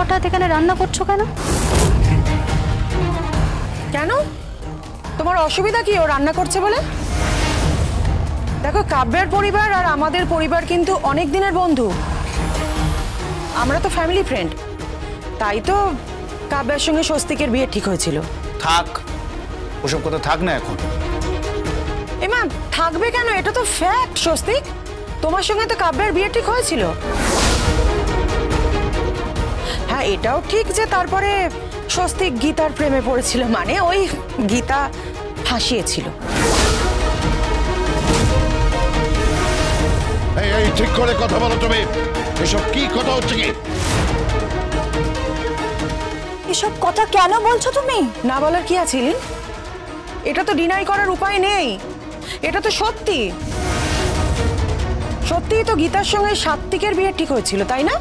হঠাৎ এখানে রান্না করছো কেন? কেন? তোমার অসুবিধা কি ও রান্না করছে বলে? দেখো, কাব্যের পরিবার আর আমাদের পরিবার কিন্তু অনেক দিনের বন্ধু। আমরা তো ফ্যামিলি ফ্রেন্ড। তাই তো কাব্যের সঙ্গে স্বস্তিকের বিয়ে ঠিক হয়েছিল। থাক, ওসব কথা থাক না এখন। এমা, থাকবে কেন? এটা তো ফ্যাক্ট স্বস্তিক। তোমার সঙ্গে তো কাব্যের বিয়ে ঠিক হয়েছিল। হ্যাঁ, এটাও ঠিক যে তারপরে স্বস্তিক গীতার প্রেমে পড়েছিল, মানে ওই গীতা ফাঁসিয়েছিল। এই ঠিক করে কথা বলো তুমি। এসব কি কথা হচ্ছে? কি এসব কথা কেন বলছো তুমি? না বলার কি আছে? এটা তো ডিনাই করার উপায় নেই। এটা তো সত্যি। সত্যিই তো গীতার সঙ্গে সাত্বিকের বিয়ে ঠিক হয়েছিল, তাই না?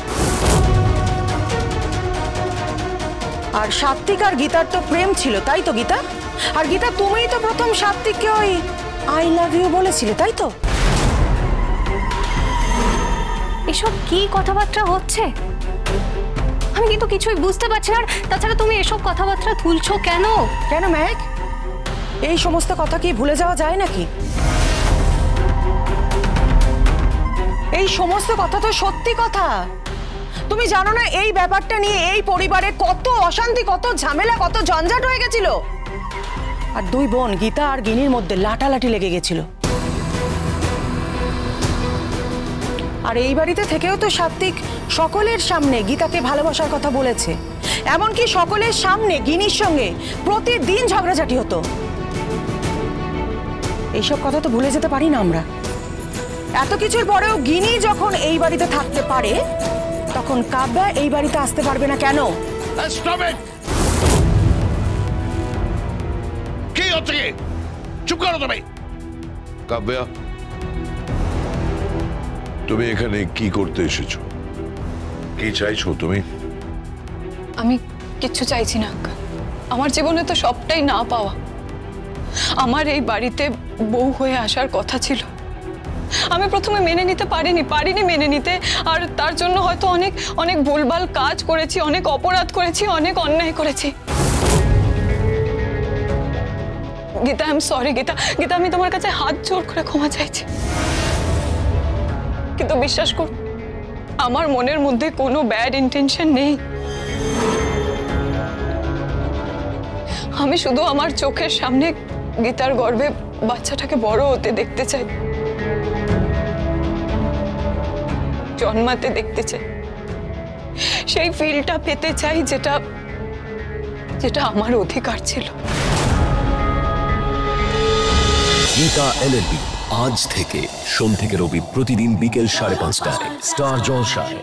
আর সাত্বিক আর গীতার তো প্রেম ছিল, তাই তো গীতা? আর গীতা, তুমিই তো প্রথম সাত্বিককে ওই আই লাভ ইউ বলেছিলে, তাই তো? এসব কি কথাবার্তা হচ্ছে? আমি কিন্তু কিছুই বুঝতে পারছি না। তাছাড়া তুমি এসব কথাবার্তা তুলছো কেন? কেন মেঘ? এই সমস্ত কথা কি ভুলে যাওয়া যায় নাকি? এই সমস্ত কথা তো সত্যি কথা। তুমি জানো না এই ব্যাপারটা নিয়ে এই পরিবারে কত অশান্তি, কত ঝামেলা, কত ঝঞ্ঝাট হয়ে গেছিল। আর দুই বোন গীতা আর গিনির মধ্যে লাটালাটি লেগে গেছিল। আর এই বাড়িতে থেকেও তো সাত্বিক সকলের সামনে গীতাকে ভালোবাসার কথা বলেছে। এমনকি সকলের সামনে গিনির সঙ্গে প্রতিদিন ঝগড়াঝাটি হতো। এইসব কথা তো ভুলে যেতে পারি না আমরা। এত কিছুর পরেও গিনি যখন এই বাড়িতে থাকতে পারে, তখন কাব্য এই বাড়িতে আসতে পারবে না কেন? কি হচ্ছে? কি চুপ করো তুমি। কাব্য, তুমি এখানে কি করতে এসেছো? কি চাইছো তুমি? আমি কিচ্ছু চাইছি না আক্কা। আমার জীবনে তো সবটাই না পাওয়া। আমার এই বাড়িতে বউ হয়ে আসার কথা ছিল। আমি প্রথমে মেনে নিতে পারিনি মেনে নিতে। আর তার জন্য হয়তো অনেক অনেক ভুলভাল কাজ করেছি, অনেক অপরাধ করেছি, অনেক অন্যায় করেছি। Gita, I am sorry Gita. Gita, আমি তোমার কাছে হাত জোড় করে ক্ষমা চাইছি। কিন্তু বিশ্বাস কর, আমার মনের মধ্যে কোনো ব্যাড ইন্টেনশন নেই। আমি শুধু আমার চোখের সামনে গীতার গর্ভে বাচ্চাটাকে বড় হতে দেখতে চাই, জন্মাতে দেখতে চাই, সেই ফিলটা পেতে চাই যেটা যেটা আমার অধিকার ছিল। গীতা LLB আজ থেকে সোম থেকে রবি প্রতিদিন বিকেল 5:30টায় স্টার জলসায়।